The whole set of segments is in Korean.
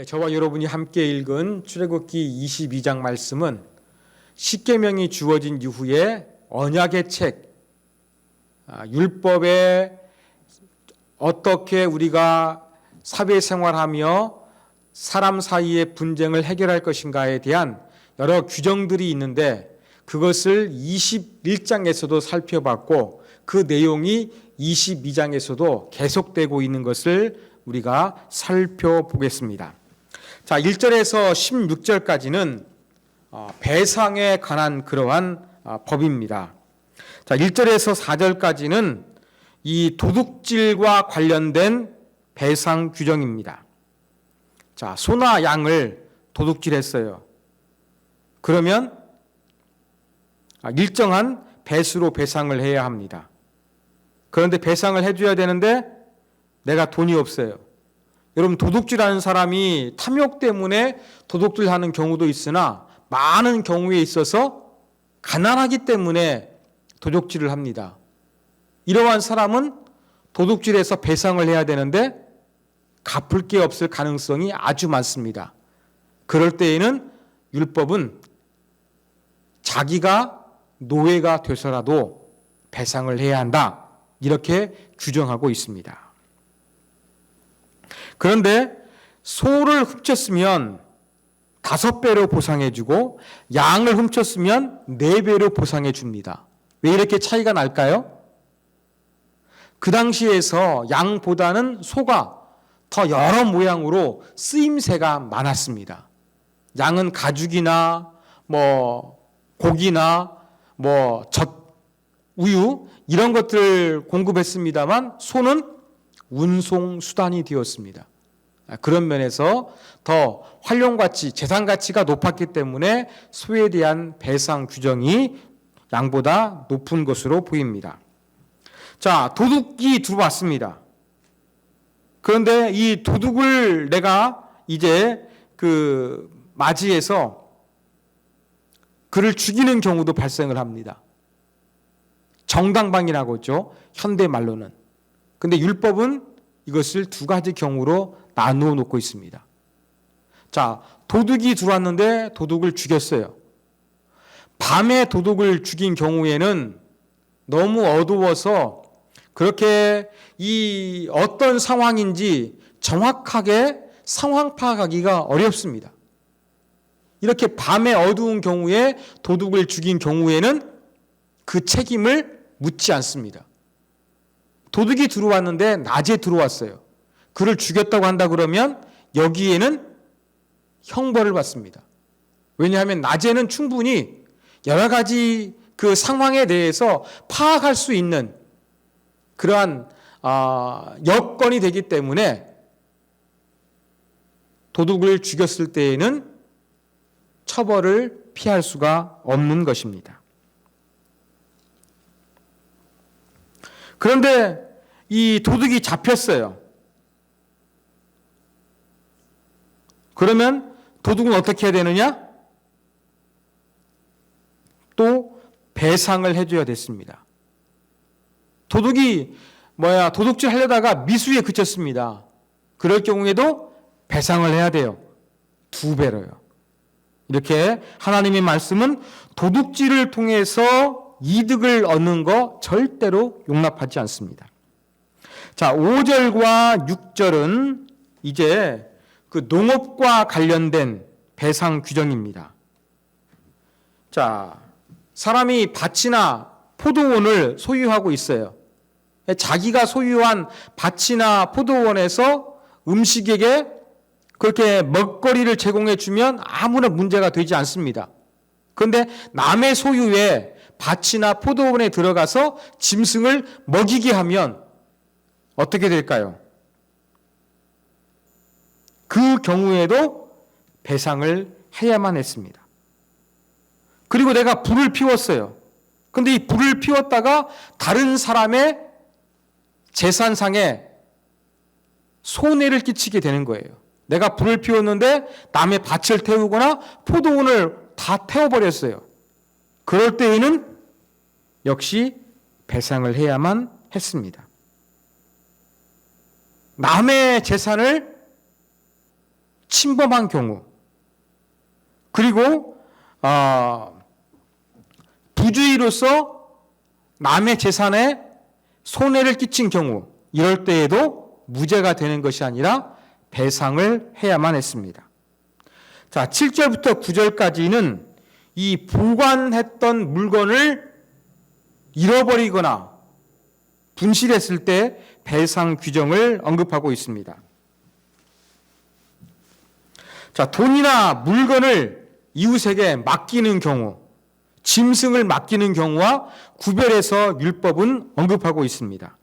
저와 여러분이 함께 읽은 출애굽기 22장 말씀은 십계명이 주어진 이후에 언약의 책, 율법에 어떻게 우리가 사회생활하며 사람 사이의 분쟁을 해결할 것인가에 대한 여러 규정들이 있는데 그것을 21장에서도 살펴봤고 그 내용이 22장에서도 계속되고 있는 것을 우리가 살펴보겠습니다. 자, 1절에서 16절까지는 배상에 관한 그러한 법입니다. 자, 1절에서 4절까지는 이 도둑질과 관련된 배상 규정입니다. 자, 소나 양을 도둑질했어요. 그러면 일정한 배수로 배상을 해야 합니다. 그런데 배상을 해줘야 되는데 내가 돈이 없어요. 여러분, 도둑질하는 사람이 탐욕 때문에 도둑질하는 경우도 있으나 많은 경우에 있어서 가난하기 때문에 도둑질을 합니다. 이러한 사람은 도둑질해서 배상을 해야 되는데 갚을 게 없을 가능성이 아주 많습니다. 그럴 때에는 율법은 자기가 노예가 돼서라도 배상을 해야 한다, 이렇게 규정하고 있습니다. 그런데 소를 훔쳤으면 5배로 보상해주고 양을 훔쳤으면 4배로 보상해줍니다. 왜 이렇게 차이가 날까요? 그 당시에서 양보다는 소가 더 여러 모양으로 쓰임새가 많았습니다. 양은 가죽이나 고기나 우유 이런 것들을 공급했습니다만 소는 운송 수단이 되었습니다. 그런 면에서 더 활용가치, 재산가치가 높았기 때문에 소에 대한 배상 규정이 양보다 높은 것으로 보입니다. 자, 도둑이 들어왔습니다. 그런데 이 도둑을 내가 이제 맞이해서 그를 죽이는 경우도 발생을 합니다. 정당방위라고 했죠, 현대 말로는. 근데 율법은 이것을 2가지 경우로 나누어 놓고 있습니다. 자, 도둑이 들어왔는데 도둑을 죽였어요. 밤에 도둑을 죽인 경우에는 너무 어두워서 그렇게 이 어떤 상황인지 정확하게 상황 파악하기가 어렵습니다. 이렇게 밤에 어두운 경우에 도둑을 죽인 경우에는 그 책임을 묻지 않습니다. 도둑이 들어왔는데 낮에 들어왔어요. 그를 죽였다고 한다 그러면 여기에는 형벌을 받습니다. 왜냐하면 낮에는 충분히 여러 가지 그 상황에 대해서 파악할 수 있는 그러한 여건이 되기 때문에 도둑을 죽였을 때에는 처벌을 피할 수가 없는 것입니다. 그런데 이 도둑이 잡혔어요. 그러면 도둑은 어떻게 해야 되느냐? 또 배상을 해줘야 됐습니다. 도둑이 도둑질 하려다가 미수에 그쳤습니다. 그럴 경우에도 배상을 해야 돼요. 2배로요. 이렇게 하나님의 말씀은 도둑질을 통해서 이득을 얻는 거 절대로 용납하지 않습니다. 자, 5절과 6절은 이제 그 농업과 관련된 배상 규정입니다. 자, 사람이 밭이나 포도원을 소유하고 있어요. 자기가 소유한 밭이나 포도원에서 음식에게 그렇게 먹거리를 제공해 주면 아무나 문제가 되지 않습니다. 그런데 남의 소유의 밭이나 포도원에 들어가서 짐승을 먹이게 하면 어떻게 될까요? 그 경우에도 배상을 해야만 했습니다. 그리고 내가 불을 피웠어요. 그런데 이 불을 피웠다가 다른 사람의 재산상에 손해를 끼치게 되는 거예요. 내가 불을 피웠는데 남의 밭을 태우거나 포도원을 다 태워버렸어요. 그럴 때에는 역시 배상을 해야만 했습니다. 남의 재산을 침범한 경우, 그리고 부주의로서 남의 재산에 손해를 끼친 경우, 이럴 때에도 무죄가 되는 것이 아니라 배상을 해야만 했습니다. 자, 7절부터 9절까지는 이 보관했던 물건을 잃어버리거나 분실했을 때 배상 규정을 언급하고 있습니다. 자, 돈이나 물건을 이웃에게 맡기는 경우, 짐승을 맡기는 경우와 구별해서 율법은 언급하고 있습니다.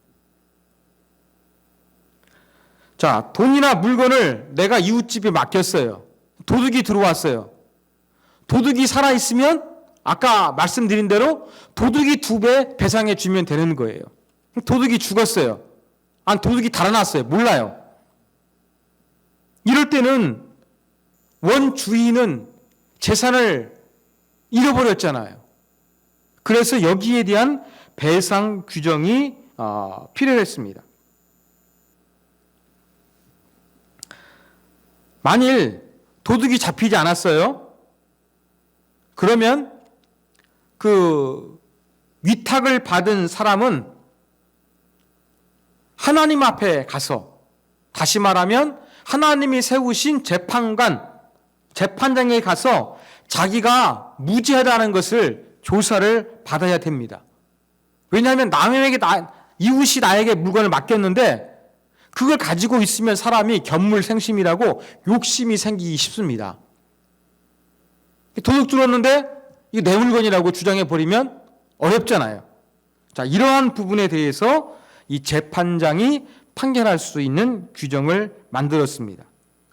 자, 돈이나 물건을 내가 이웃집에 맡겼어요. 도둑이 들어왔어요. 도둑이 살아있으면 아까 말씀드린 대로 도둑이 2배 배상해 주면 되는 거예요. 도둑이 죽었어요. 도둑이 달아났어요. 몰라요. 이럴 때는 원주인은 재산을 잃어버렸잖아요. 그래서 여기에 대한 배상 규정이 필요했습니다. 만일 도둑이 잡히지 않았어요. 그러면 그 위탁을 받은 사람은 하나님 앞에 가서, 다시 말하면 하나님이 세우신 재판장에 가서 자기가 무죄하다는 것을 조사를 받아야 됩니다. 왜냐하면 이웃이 나에게 물건을 맡겼는데 그걸 가지고 있으면 사람이 견물생심이라고 욕심이 생기기 쉽습니다. 도둑 들었는데 이게 내 물건이라고 주장해 버리면 어렵잖아요. 자, 이러한 부분에 대해서 이 재판장이 판결할 수 있는 규정을 만들었습니다.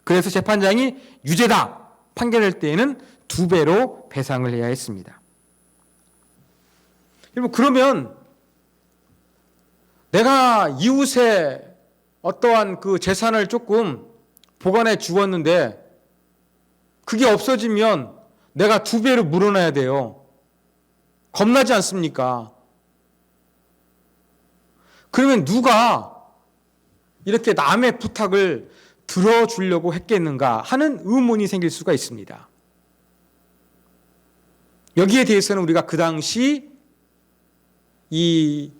그래서 재판장이 유죄다 판결할 때에는 2배로 배상을 해야 했습니다. 여러분, 그러면 내가 이웃의 어떠한 그 재산을 조금 보관해 주었는데 그게 없어지면 내가 2배로 물어놔야 돼요. 겁나지 않습니까? 그러면 누가 이렇게 남의 부탁을 들어주려고 했겠는가 하는 의문이 생길 수가 있습니다. 여기에 대해서는 우리가 그 당시 이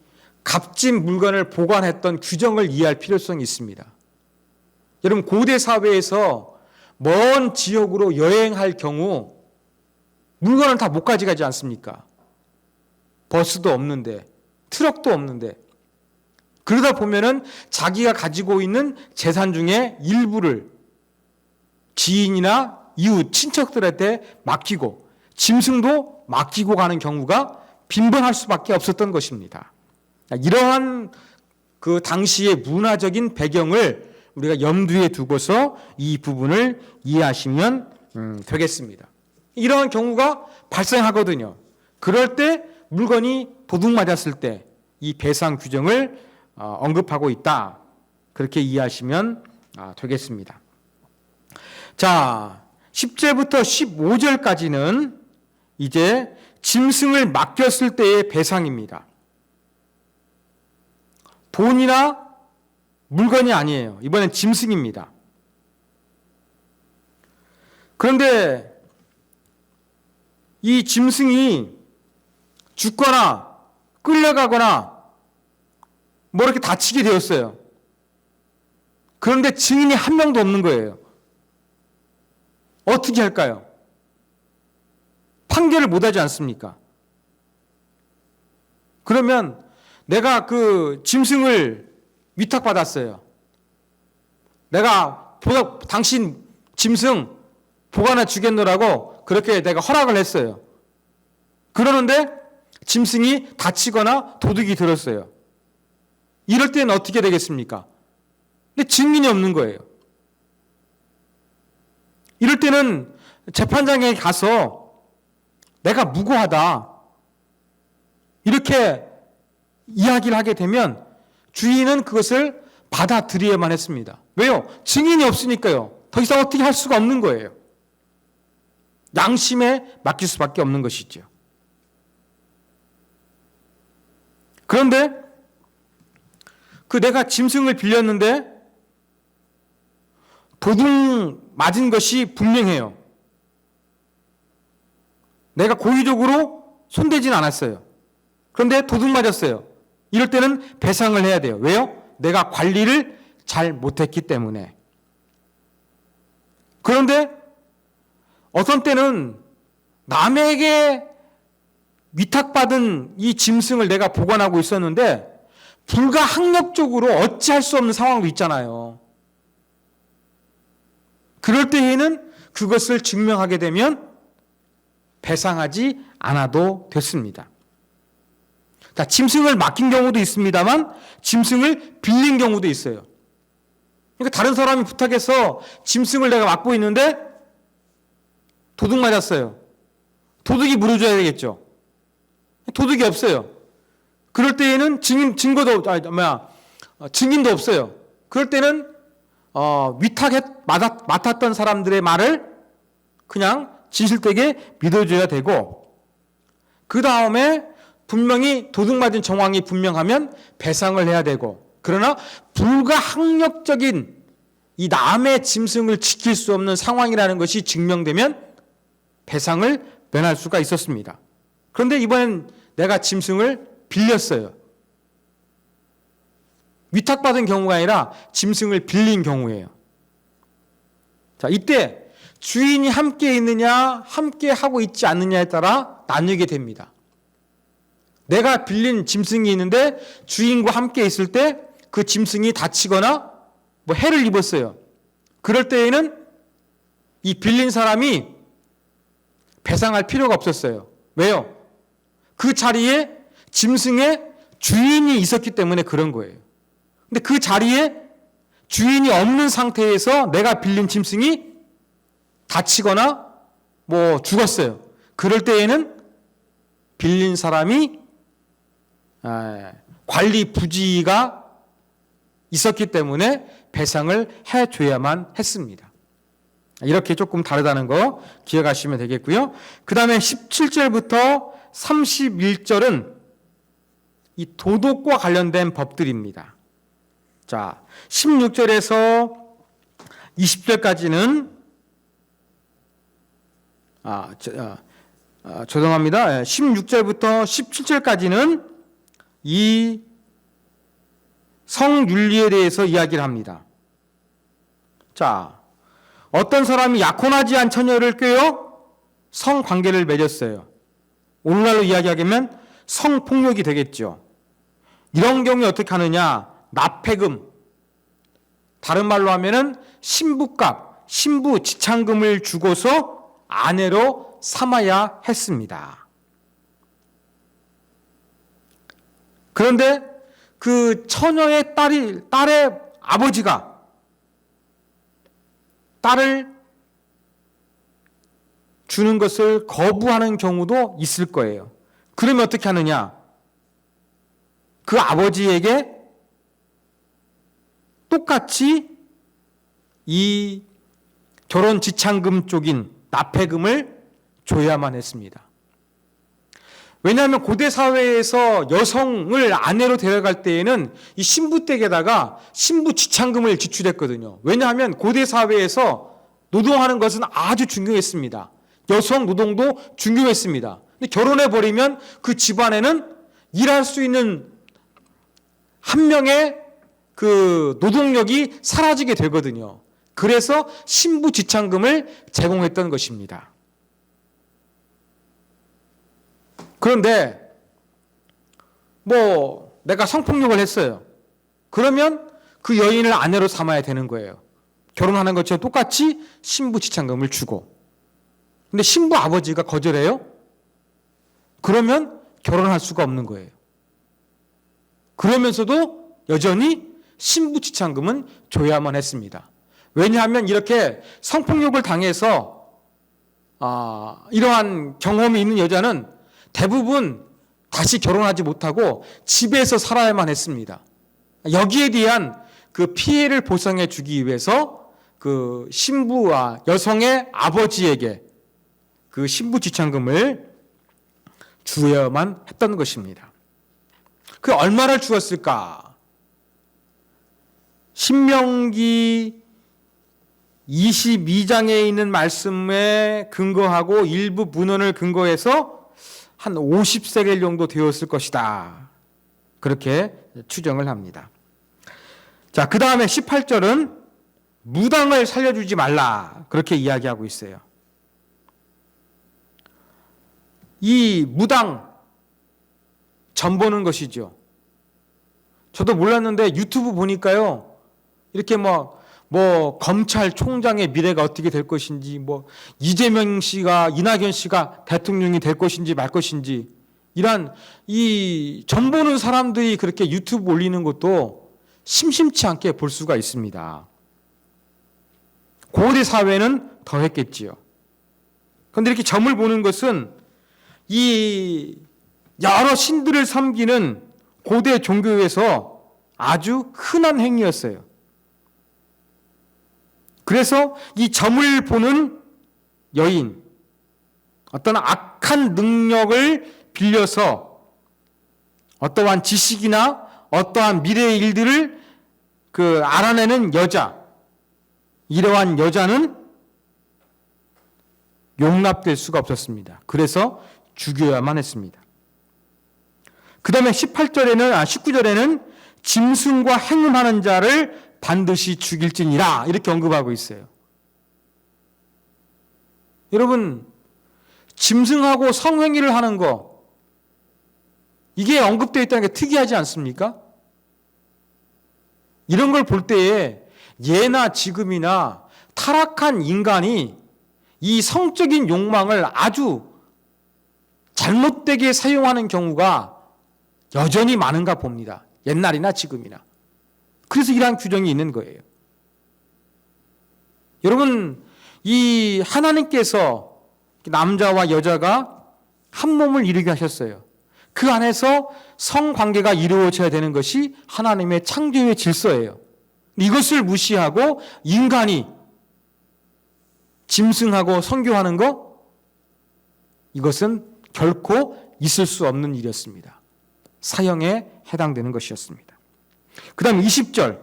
값진 물건을 보관했던 규정을 이해할 필요성이 있습니다. 여러분, 고대 사회에서 먼 지역으로 여행할 경우 물건을 다 못 가져가지 않습니까? 버스도 없는데, 트럭도 없는데. 그러다 보면은 자기가 가지고 있는 재산 중에 일부를 지인이나 이웃, 친척들한테 맡기고 짐승도 맡기고 가는 경우가 빈번할 수밖에 없었던 것입니다. 이러한 그 당시의 문화적인 배경을 우리가 염두에 두고서 이 부분을 이해하시면 되겠습니다. 이러한 경우가 발생하거든요. 그럴 때 물건이 도둑 맞았을 때 이 배상 규정을 언급하고 있다. 그렇게 이해하시면 되겠습니다. 자, 10절부터 15절까지는 이제 짐승을 맡겼을 때의 배상입니다. 돈이나 물건이 아니에요. 이번엔 짐승입니다. 그런데 이 짐승이 죽거나 끌려가거나 뭐 이렇게 다치게 되었어요. 그런데 증인이 한 명도 없는 거예요. 어떻게 할까요? 판결을 못하지 않습니까? 그러면 내가 그 짐승을 위탁받았어요. 내가 당신 짐승 보관해 주겠노라고 그렇게 내가 허락을 했어요. 그러는데 짐승이 다치거나 도둑이 들었어요. 이럴 때는 어떻게 되겠습니까? 근데 증인이 없는 거예요. 이럴 때는 재판장에 가서 내가 무고하다 이렇게 이야기를 하게 되면 주인은 그것을 받아들여야만 했습니다. 왜요? 증인이 없으니까요. 더 이상 어떻게 할 수가 없는 거예요. 양심에 맡길 수밖에 없는 것이죠. 그런데 내가 짐승을 빌렸는데 도둑 맞은 것이 분명해요. 내가 고의적으로 손대진 않았어요. 그런데 도둑 맞았어요. 이럴 때는 배상을 해야 돼요. 왜요? 내가 관리를 잘 못했기 때문에. 그런데 어떤 때는 남에게 위탁받은 이 짐승을 내가 보관하고 있었는데 불가항력적으로 어찌할 수 없는 상황도 있잖아요. 그럴 때에는 그것을 증명하게 되면 배상하지 않아도 됐습니다. 자, 짐승을 맡긴 경우도 있습니다만 짐승을 빌린 경우도 있어요. 그러니까 다른 사람이 부탁해서 짐승을 내가 맡고 있는데 도둑 맞았어요. 도둑이 물어줘야 되겠죠. 도둑이 없어요. 그럴 때에는 증인도 없어요. 그럴 때는 맡았던 사람들의 말을 그냥 진실되게 믿어줘야 되고, 그 다음에 분명히 도둑 맞은 정황이 분명하면 배상을 해야 되고, 그러나 불가항력적인 이 남의 짐승을 지킬 수 없는 상황이라는 것이 증명되면 배상을 면할 수가 있었습니다. 그런데 이번엔 내가 짐승을 빌렸어요. 위탁받은 경우가 아니라 짐승을 빌린 경우예요. 자, 이때 주인이 함께 있느냐, 함께 하고 있지 않느냐에 따라 나뉘게 됩니다. 내가 빌린 짐승이 있는데 주인과 함께 있을 때 그 짐승이 다치거나 해를 입었어요. 그럴 때에는 이 빌린 사람이 배상할 필요가 없었어요. 왜요? 그 자리에 짐승의 주인이 있었기 때문에 그런 거예요. 근데 그 자리에 주인이 없는 상태에서 내가 빌린 짐승이 다치거나 죽었어요. 그럴 때에는 빌린 사람이 관리 부지가 있었기 때문에 배상을 해줘야만 했습니다. 이렇게 조금 다르다는 거 기억하시면 되겠고요. 그 다음에 17절부터 31절은 이 도덕과 관련된 법들입니다. 자, 16절에서 20절까지는 죄송합니다. 16절부터 17절까지는 이 성윤리에 대해서 이야기를 합니다. 자, 어떤 사람이 약혼하지 않은 처녀를 꿰어 성관계를 맺었어요. 오늘날로 이야기하면 성폭력이 되겠죠. 이런 경우에 어떻게 하느냐? 납폐금, 다른 말로 하면은 신부값, 신부 지참금을 주고서 아내로 삼아야 했습니다. 그런데 그 처녀의 딸의 아버지가 딸을 주는 것을 거부하는 경우도 있을 거예요. 그러면 어떻게 하느냐? 그 아버지에게 똑같이 이 결혼 지참금 쪽인 납폐금을 줘야만 했습니다. 왜냐하면 고대 사회에서 여성을 아내로 데려갈 때에는 이 신부댁에다가 신부 지참금을 지출했거든요. 왜냐하면 고대 사회에서 노동하는 것은 아주 중요했습니다. 여성 노동도 중요했습니다. 근데 결혼해버리면 그 집안에는 일할 수 있는 한 명의 그 노동력이 사라지게 되거든요. 그래서 신부 지참금을 제공했던 것입니다. 그런데 내가 성폭력을 했어요. 그러면 그 여인을 아내로 삼아야 되는 거예요. 결혼하는 것처럼 똑같이 신부 지참금을 주고. 근데 신부 아버지가 거절해요? 그러면 결혼할 수가 없는 거예요. 그러면서도 여전히 신부 지참금은 줘야만 했습니다. 왜냐하면 이렇게 성폭력을 당해서 이러한 경험이 있는 여자는 대부분 다시 결혼하지 못하고 집에서 살아야만 했습니다. 여기에 대한 그 피해를 보상해 주기 위해서 그 신부와 여성의 아버지에게 그 신부 지참금을 주어야만 했던 것입니다. 그 얼마를 주었을까? 신명기 22장에 있는 말씀에 근거하고 일부 문헌을 근거해서 한 50세겔 정도 되었을 것이다. 그렇게 추정을 합니다. 자, 그 다음에 18절은 무당을 살려주지 말라. 그렇게 이야기하고 있어요. 이 무당, 점 보는 것이죠. 저도 몰랐는데 유튜브 보니까요, 이렇게 뭐 검찰총장의 미래가 어떻게 될 것인지, 이재명 씨가, 이낙연 씨가 대통령이 될 것인지 말 것인지, 이런 이 점 보는 사람들이 그렇게 유튜브 올리는 것도 심심치 않게 볼 수가 있습니다. 고대 사회는 더 했겠지요. 그런데 이렇게 점을 보는 것은 이 여러 신들을 섬기는 고대 종교에서 아주 흔한 행위였어요. 그래서 이 점을 보는 여인, 어떤 악한 능력을 빌려서 어떠한 지식이나 어떠한 미래의 일들을 알아내는 여자, 이러한 여자는 용납될 수가 없었습니다. 그래서 죽여야만 했습니다. 그 다음에 19절에는 짐승과 행음하는 자를 반드시 죽일지니라 이렇게 언급하고 있어요. 여러분, 짐승하고 성행위를 하는 거, 이게 언급되어 있다는 게 특이하지 않습니까? 이런 걸 볼 때에 예나 지금이나 타락한 인간이 이 성적인 욕망을 아주 잘못되게 사용하는 경우가 여전히 많은가 봅니다. 옛날이나 지금이나. 그래서 이러한 규정이 있는 거예요. 여러분, 이 하나님께서 남자와 여자가 한 몸을 이루게 하셨어요. 그 안에서 성관계가 이루어져야 되는 것이 하나님의 창조의 질서예요. 이것을 무시하고 인간이 짐승하고 성교하는 것, 이것은 결코 있을 수 없는 일이었습니다. 사형에 해당되는 것이었습니다. 그 다음 20절,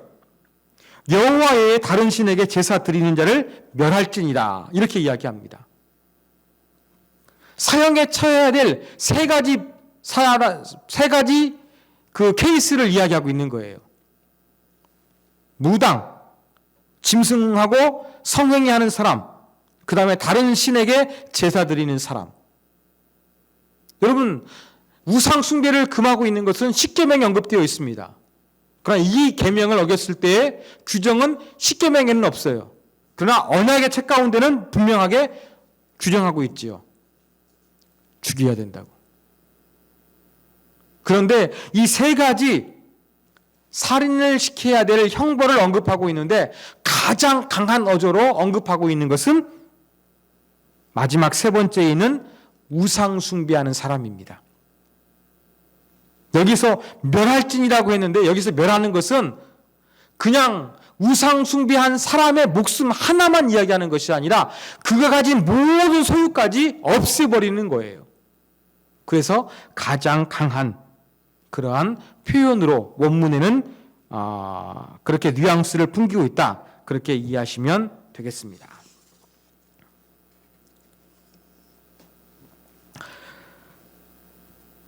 여호와 외에 다른 신에게 제사 드리는 자를 멸할지니라 이렇게 이야기합니다. 사형에 처해야 될 세 가지 그 케이스를 이야기하고 있는 거예요. 무당, 짐승하고 성행위하는 사람, 그 다음에 다른 신에게 제사 드리는 사람. 여러분, 우상 숭배를 금하고 있는 것은 십계명에 언급되어 있습니다. 그러나 이 계명을 어겼을 때의 규정은 십계명에는 없어요. 그러나 언약의 책 가운데는 분명하게 규정하고 있지요. 죽여야 된다고. 그런데 이 세 가지 살인을 시켜야 될 형벌을 언급하고 있는데 가장 강한 어조로 언급하고 있는 것은 마지막 세 번째에 있는 우상 숭배하는 사람입니다. 여기서 멸할진이라고 했는데 여기서 멸하는 것은 그냥 우상 숭배한 사람의 목숨 하나만 이야기하는 것이 아니라 그가 가진 모든 소유까지 없애버리는 거예요. 그래서 가장 강한 그러한 표현으로 원문에는 그렇게 뉘앙스를 풍기고 있다. 그렇게 이해하시면 되겠습니다.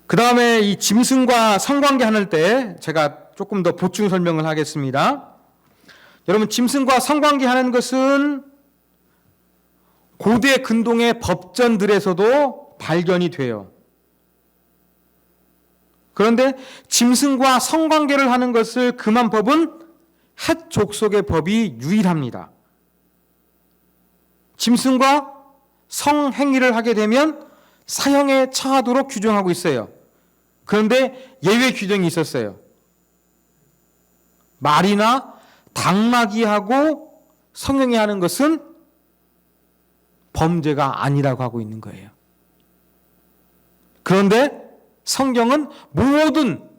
그 다음에 이 짐승과 성관계 하는 때 제가 조금 더 보충 설명을 하겠습니다. 여러분, 짐승과 성관계 하는 것은 고대 근동의 법전들에서도 발견이 돼요. 그런데 짐승과 성관계를 하는 것을 금한 법은 헷 족속의 법이 유일합니다. 짐승과 성행위를 하게 되면 사형에 처하도록 규정하고 있어요. 그런데 예외 규정이 있었어요. 말이나 당나귀하고 성행위하는 것은 범죄가 아니라고 하고 있는 거예요. 그런데 성경은 모든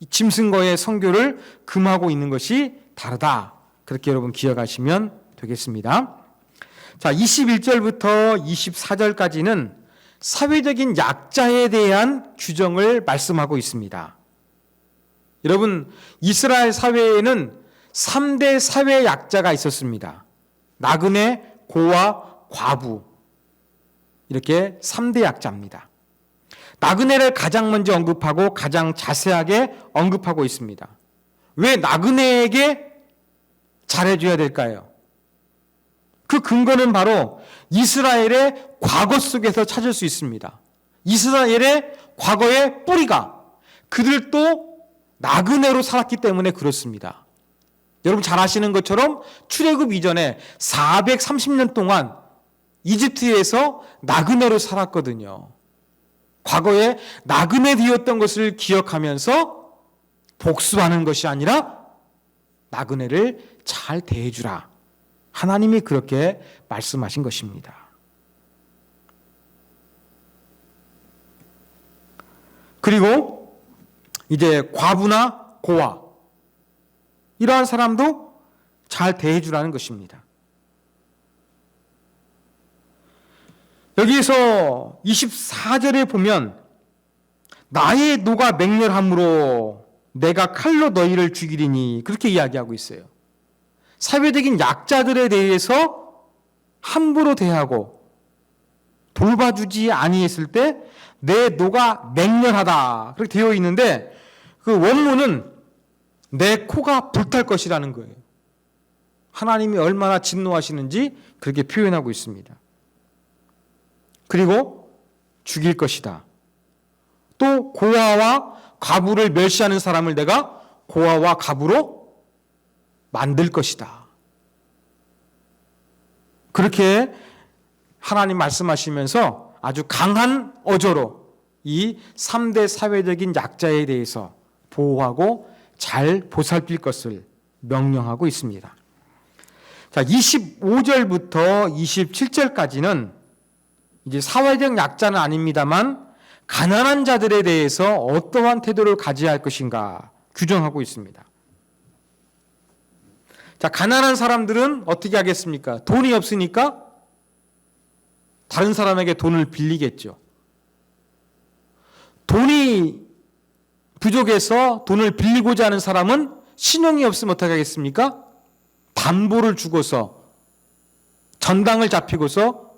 짐승과의 성교를 금하고 있는 것이 다르다. 그렇게 여러분 기억하시면 되겠습니다. 자, 21절부터 24절까지는 사회적인 약자에 대한 규정을 말씀하고 있습니다. 여러분, 이스라엘 사회에는 3대 사회 약자가 있었습니다. 나그네, 고아, 과부. 이렇게 3대 약자입니다. 나그네를 가장 먼저 언급하고 가장 자세하게 언급하고 있습니다. 왜 나그네에게 잘해줘야 될까요? 그 근거는 바로 이스라엘의 과거 속에서 찾을 수 있습니다. 이스라엘의 과거의 뿌리가 그들도 나그네로 살았기 때문에 그렇습니다. 여러분 잘 아시는 것처럼 출애굽 이전에 430년 동안 이집트에서 나그네로 살았거든요. 과거에 나그네 되었던 것을 기억하면서 복수하는 것이 아니라 나그네를 잘 대해주라. 하나님이 그렇게 말씀하신 것입니다. 그리고 이제 과부나 고아 이러한 사람도 잘 대해주라는 것입니다. 여기에서 24절에 보면 나의 노가 맹렬함으로 내가 칼로 너희를 죽이리니 그렇게 이야기하고 있어요. 사회적인 약자들에 대해서 함부로 대하고 돌봐주지 아니했을 때 내 노가 맹렬하다 그렇게 되어 있는데 그 원문은 내 코가 불탈 것이라는 거예요. 하나님이 얼마나 진노하시는지 그렇게 표현하고 있습니다. 그리고 죽일 것이다. 또 고아와 과부를 멸시하는 사람을 내가 고아와 과부로 만들 것이다. 그렇게 하나님 말씀하시면서 아주 강한 어조로 이 3대 사회적인 약자에 대해서 보호하고 잘 보살필 것을 명령하고 있습니다. 자, 25절부터 27절까지는 이제 사회적 약자는 아닙니다만 가난한 자들에 대해서 어떠한 태도를 가져야 할 것인가 규정하고 있습니다. 자, 가난한 사람들은 어떻게 하겠습니까? 돈이 없으니까 다른 사람에게 돈을 빌리겠죠. 돈이 부족해서 돈을 빌리고자 하는 사람은 신용이 없으면 어떻게 하겠습니까? 담보를 주고서 전당을 잡히고서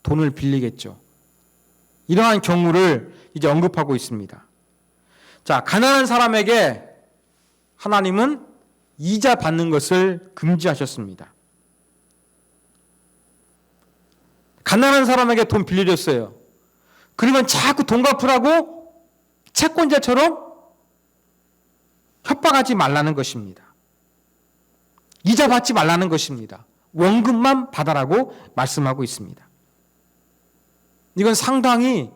돈을 빌리겠죠. 이러한 경우를 이제 언급하고 있습니다. 자, 가난한 사람에게 하나님은 이자 받는 것을 금지하셨습니다. 가난한 사람에게 돈 빌려줬어요. 그러면 자꾸 돈 갚으라고 채권자처럼 협박하지 말라는 것입니다. 이자 받지 말라는 것입니다. 원금만 받아라고 말씀하고 있습니다. 이건 상당히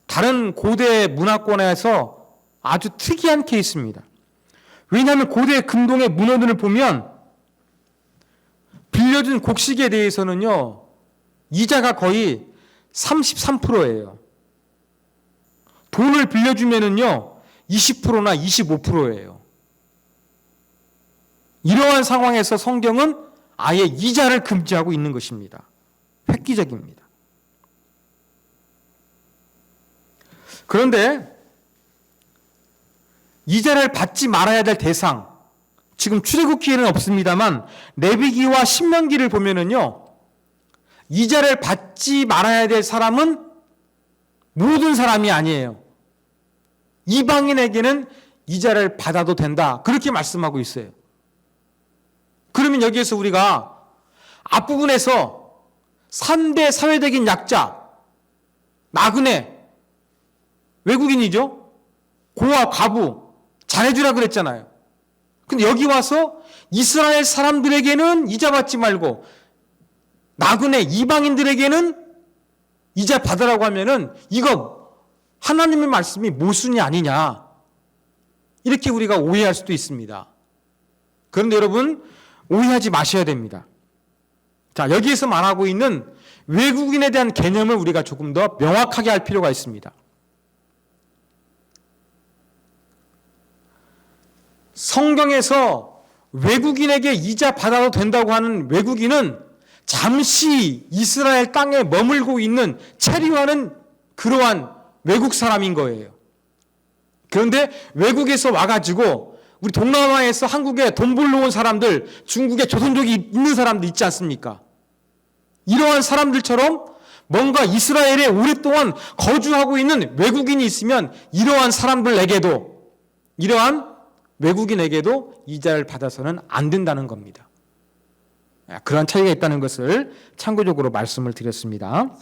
다른 고대 문화권에서 아주 특이한 케이스입니다. 왜냐하면 고대 금동의 문헌들을 보면 빌려준 곡식에 대해서는요, 이자가 거의 33%예요. 돈을 빌려주면은요, 20%나 25%예요. 이러한 상황에서 성경은 아예 이자를 금지하고 있는 것입니다. 획기적입니다. 그런데 이자를 받지 말아야 될 대상, 지금 출애굽기에는 없습니다만 레위기와 신명기를 보면은요, 이자를 받지 말아야 될 사람은 모든 사람이 아니에요. 이방인에게는 이자를 받아도 된다. 그렇게 말씀하고 있어요. 그러면 여기에서 우리가 앞부분에서 3대 사회적인 약자, 나그네, 외국인이죠? 고아, 과부, 잘해주라 그랬잖아요. 근데 여기 와서 이스라엘 사람들에게는 이자 받지 말고 나그네, 이방인들에게는 이자 받으라고 하면은 이거 하나님의 말씀이 모순이 아니냐. 이렇게 우리가 오해할 수도 있습니다. 그런데 여러분, 오해하지 마셔야 됩니다. 자, 여기에서 말하고 있는 외국인에 대한 개념을 우리가 조금 더 명확하게 할 필요가 있습니다. 성경에서 외국인에게 이자 받아도 된다고 하는 외국인은 잠시 이스라엘 땅에 머물고 있는 체류하는 그러한 외국 사람인 거예요. 그런데 외국에서 와가지고 우리 동남아에서 한국에 돈 벌러 온 사람들, 중국에 조선족이 있는 사람들 있지 않습니까? 이러한 사람들처럼 뭔가 이스라엘에 오랫동안 거주하고 있는 외국인이 있으면 이러한 사람들에게도, 이러한 외국인에게도 이자를 받아서는 안 된다는 겁니다. 그러한 차이가 있다는 것을 참고적으로 말씀을 드렸습니다.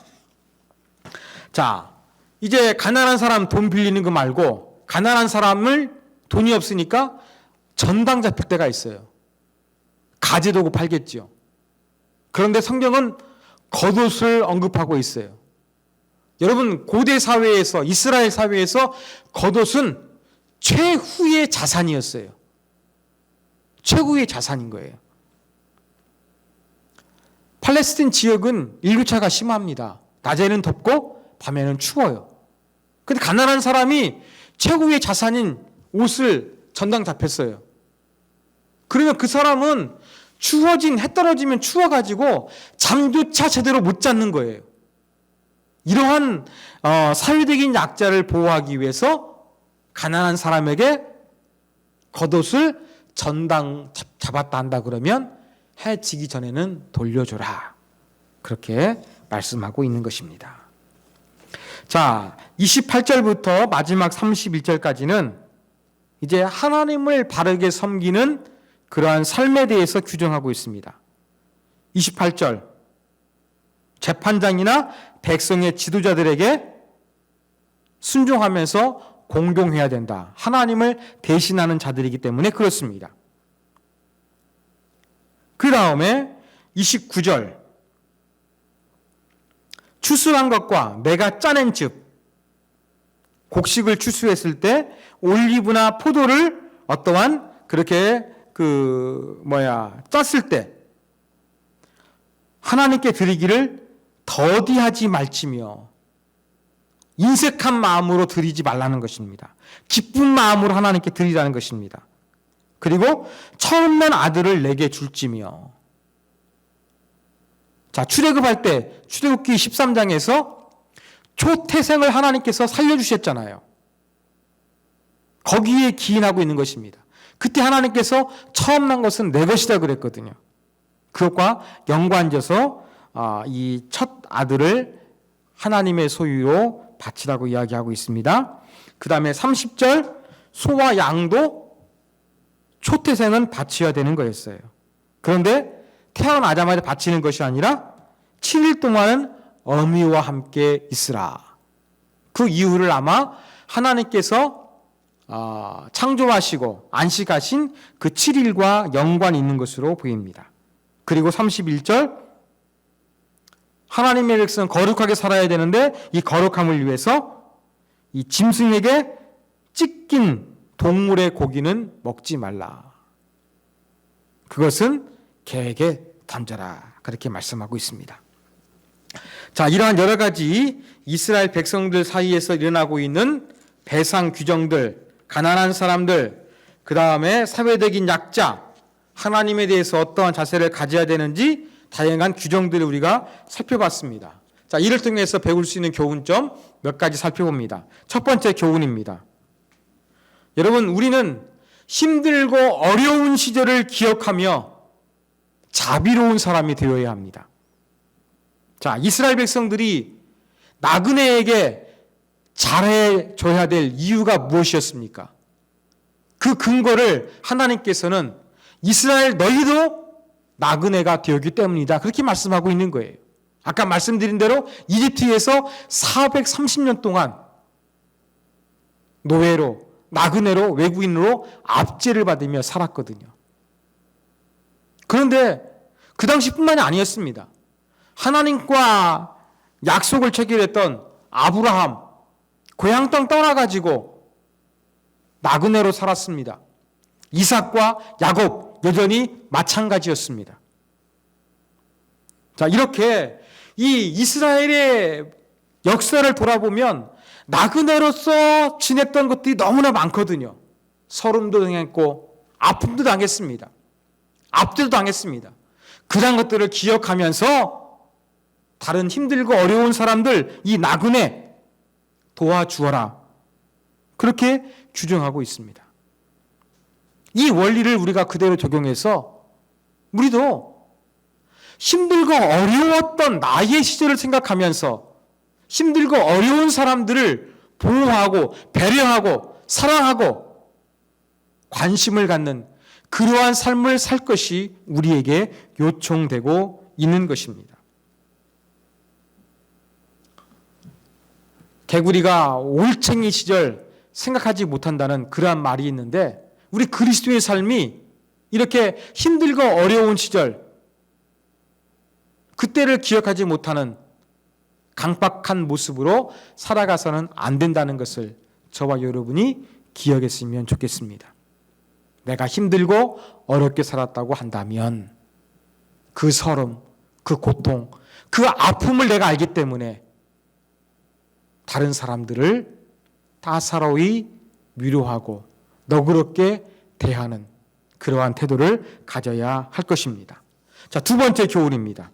자, 이제 가난한 사람 돈 빌리는 거 말고 가난한 사람을 돈이 없으니까 전당 잡힐 때가 있어요. 가재도구 팔겠죠. 그런데 성경은 겉옷을 언급하고 있어요. 여러분, 고대 사회에서, 이스라엘 사회에서 겉옷은 최후의 자산이었어요. 최후의 자산인 거예요. 팔레스틴 지역은 일교차가 심합니다. 낮에는 덥고 밤에는 추워요. 근데 가난한 사람이 최고의 자산인 옷을 전당 잡혔어요. 그러면 그 사람은 해 떨어지면 추워가지고 잠조차 제대로 못 잤는 거예요. 이러한 사회적인 약자를 보호하기 위해서 가난한 사람에게 겉옷을 전당 잡았다 한다 그러면 해 지기 전에는 돌려줘라. 그렇게 말씀하고 있는 것입니다. 자, 28절부터 마지막 31절까지는 이제 하나님을 바르게 섬기는 그러한 삶에 대해서 규정하고 있습니다. 28절, 재판장이나 백성의 지도자들에게 순종하면서 공경해야 된다. 하나님을 대신하는 자들이기 때문에 그렇습니다. 그 다음에 29절, 추수한 것과 내가 짜낸 즙, 곡식을 추수했을 때 올리브나 포도를 어떠한 그렇게 짰을 때 하나님께 드리기를 더디하지 말지며 인색한 마음으로 드리지 말라는 것입니다. 기쁜 마음으로 하나님께 드리라는 것입니다. 그리고 처음 난 아들을 내게 줄지며. 자, 출애굽할 때 출애굽기 13장에서 초태생을 하나님께서 살려주셨잖아요. 거기에 기인하고 있는 것입니다. 그때 하나님께서 처음 난 것은 내 것이다 그랬거든요. 그것과 연관져서 이 첫 아들을 하나님의 소유로 바치라고 이야기하고 있습니다. 그 다음에 30절, 소와 양도 초태생은 바쳐야 되는 거였어요. 그런데 태어나자마자 바치는 것이 아니라 7일 동안은 어미와 함께 있으라. 그 이유를 아마 하나님께서 창조하시고 안식하신 그 7일과 연관이 있는 것으로 보입니다. 그리고 31절, 하나님의 백성은 거룩하게 살아야 되는데 이 거룩함을 위해서 이 짐승에게 찢긴 동물의 고기는 먹지 말라. 그것은 개에게 던져라. 그렇게 말씀하고 있습니다. 자, 이러한 여러 가지 이스라엘 백성들 사이에서 일어나고 있는 배상 규정들, 가난한 사람들, 그 다음에 사회적인 약자, 하나님에 대해서 어떠한 자세를 가져야 되는지 다양한 규정들을 우리가 살펴봤습니다. 자, 이를 통해서 배울 수 있는 교훈점 몇 가지 살펴봅니다. 첫 번째 교훈입니다. 여러분, 우리는 힘들고 어려운 시절을 기억하며 자비로운 사람이 되어야 합니다. 자, 이스라엘 백성들이 나그네에게 잘해줘야 될 이유가 무엇이었습니까? 그 근거를 하나님께서는 이스라엘 너희도 나그네가 되었기 때문이다. 그렇게 말씀하고 있는 거예요. 아까 말씀드린 대로 이집트에서 430년 동안 노예로, 나그네로, 외국인으로 압제를 받으며 살았거든요. 그런데 그 당시뿐만이 아니었습니다. 하나님과 약속을 체결했던 아브라함, 고향 땅 떠나가지고 나그네로 살았습니다. 이삭과 야곱 여전히 마찬가지였습니다. 자, 이렇게 이 이스라엘의 역사를 돌아보면 나그네로서 지냈던 것들이 너무나 많거든요. 서름도 당했고 아픔도 당했습니다. 압제도 당했습니다. 그런 것들을 기억하면서 다른 힘들고 어려운 사람들, 이 나그네 도와주어라. 그렇게 규정하고 있습니다. 이 원리를 우리가 그대로 적용해서 우리도 힘들고 어려웠던 나의 시절을 생각하면서 힘들고 어려운 사람들을 보호하고 배려하고 사랑하고 관심을 갖는 그러한 삶을 살 것이 우리에게 요청되고 있는 것입니다. 개구리가 올챙이 시절 생각하지 못한다는 그러한 말이 있는데, 우리 그리스도의 삶이 이렇게 힘들고 어려운 시절, 그때를 기억하지 못하는 강박한 모습으로 살아가서는 안 된다는 것을 저와 여러분이 기억했으면 좋겠습니다. 내가 힘들고 어렵게 살았다고 한다면 그 서름, 그 고통, 그 아픔을 내가 알기 때문에 다른 사람들을 따사로이 위로하고 너그럽게 대하는 그러한 태도를 가져야 할 것입니다. 자, 두 번째 교훈입니다.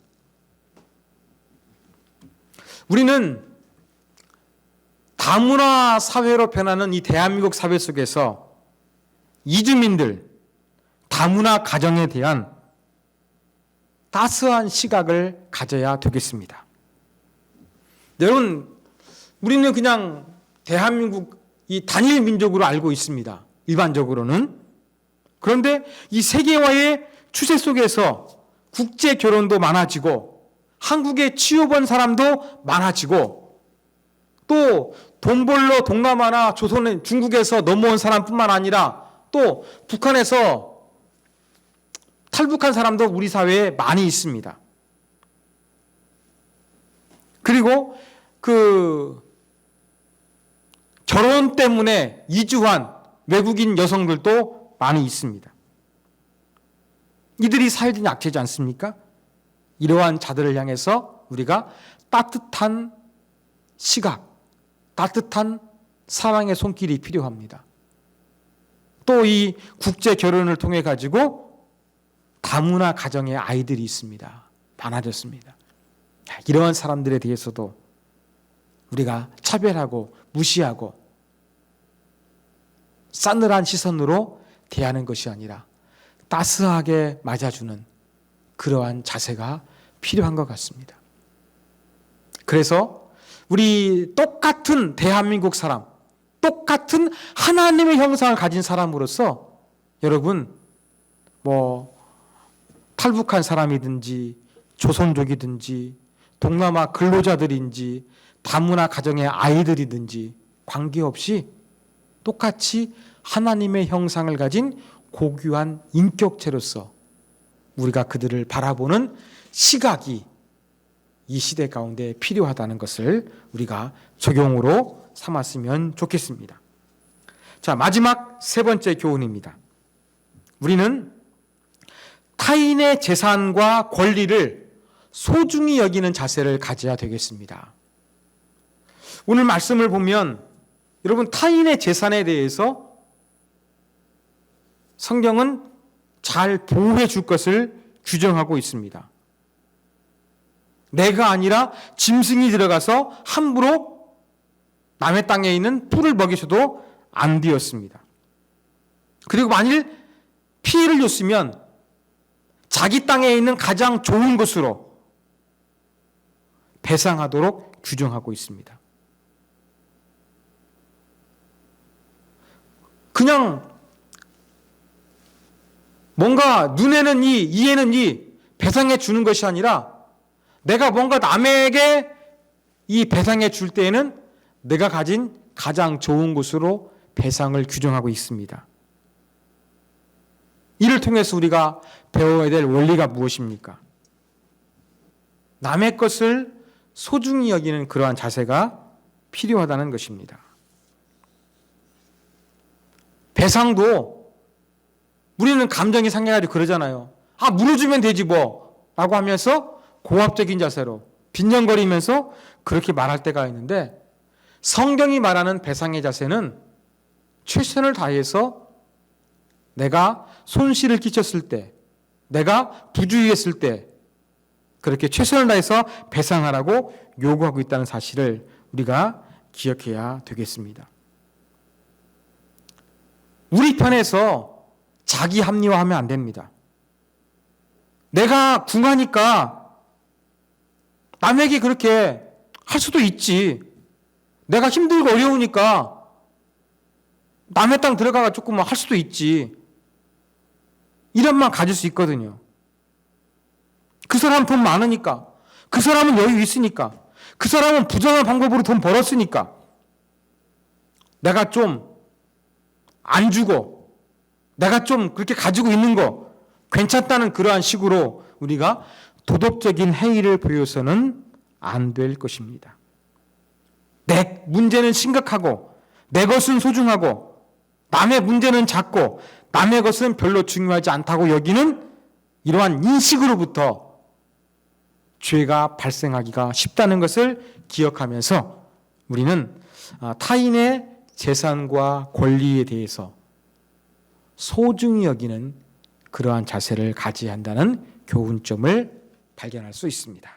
우리는 다문화 사회로 변하는 이 대한민국 사회 속에서 이주민들, 다문화 가정에 대한 따스한 시각을 가져야 되겠습니다. 여러분, 우리는 그냥 대한민국 이 단일 민족으로 알고 있습니다. 일반적으로는. 그런데 이 세계화의 추세 속에서 국제 결혼도 많아지고 한국에 취업한 사람도 많아지고 또 돈 벌러 동남아나 조선, 중국에서 넘어온 사람뿐만 아니라 또 북한에서 탈북한 사람도 우리 사회에 많이 있습니다. 그리고 결혼 때문에 이주한 외국인 여성들도 많이 있습니다. 이들이 사회적인 약체지 않습니까? 이러한 자들을 향해서 우리가 따뜻한 시각, 따뜻한 사랑의 손길이 필요합니다. 또 이 국제 결혼을 통해 가지고 다문화 가정의 아이들이 있습니다. 많아졌습니다. 이러한 사람들에 대해서도 우리가 차별하고 무시하고 싸늘한 시선으로 대하는 것이 아니라 따스하게 맞아주는 그러한 자세가 필요한 것 같습니다. 그래서 우리 똑같은 대한민국 사람, 똑같은 하나님의 형상을 가진 사람으로서 여러분, 탈북한 사람이든지 조선족이든지 동남아 근로자들인지 다문화 가정의 아이들이든지 관계없이 똑같이 하나님의 형상을 가진 고귀한 인격체로서 우리가 그들을 바라보는 시각이 이 시대 가운데 필요하다는 것을 우리가 적용으로 삼았으면 좋겠습니다. 자, 마지막 세 번째 교훈입니다. 우리는 타인의 재산과 권리를 소중히 여기는 자세를 가져야 되겠습니다. 오늘 말씀을 보면 여러분, 타인의 재산에 대해서 성경은 잘 보호해 줄 것을 규정하고 있습니다. 내가 아니라 짐승이 들어가서 함부로 남의 땅에 있는 뿔을 먹이셔도 안 되었습니다. 그리고 만일 피해를 줬으면 자기 땅에 있는 가장 좋은 것으로 배상하도록 규정하고 있습니다. 그냥 뭔가 눈에는 이, 이에는 이 배상해 주는 것이 아니라 내가 뭔가 남에게 이 배상해 줄 때에는 내가 가진 가장 좋은 것으로 배상을 규정하고 있습니다. 이를 통해서 우리가 배워야 될 원리가 무엇입니까? 남의 것을 소중히 여기는 그러한 자세가 필요하다는 것입니다. 배상도 우리는 감정이 상해가지고 그러잖아요. 물어주면 되지 뭐 라고 하면서 고압적인 자세로 빈정거리면서 그렇게 말할 때가 있는데, 성경이 말하는 배상의 자세는 최선을 다해서 내가 손실을 끼쳤을 때, 내가 부주의했을 때 그렇게 최선을 다해서 배상하라고 요구하고 있다는 사실을 우리가 기억해야 되겠습니다. 우리 편에서 자기 합리화하면 안 됩니다. 내가 궁하니까 남에게 그렇게 할 수도 있지. 내가 힘들고 어려우니까 남의 땅 들어가가 조금 할 수도 있지. 이런 마음 가질 수 있거든요. 그 사람은 돈 많으니까, 그 사람은 여유 있으니까, 그 사람은 부정한 방법으로 돈 벌었으니까 내가 좀 안 주고 내가 좀 그렇게 가지고 있는 거 괜찮다는 그러한 식으로 우리가 도덕적인 행위를 보여서는 안 될 것입니다. 내 문제는 심각하고 내 것은 소중하고 남의 문제는 작고 남의 것은 별로 중요하지 않다고 여기는 이러한 인식으로부터 죄가 발생하기가 쉽다는 것을 기억하면서 우리는 타인의 재산과 권리에 대해서 소중히 여기는 그러한 자세를 가져야 한다는 교훈점을 발견할 수 있습니다.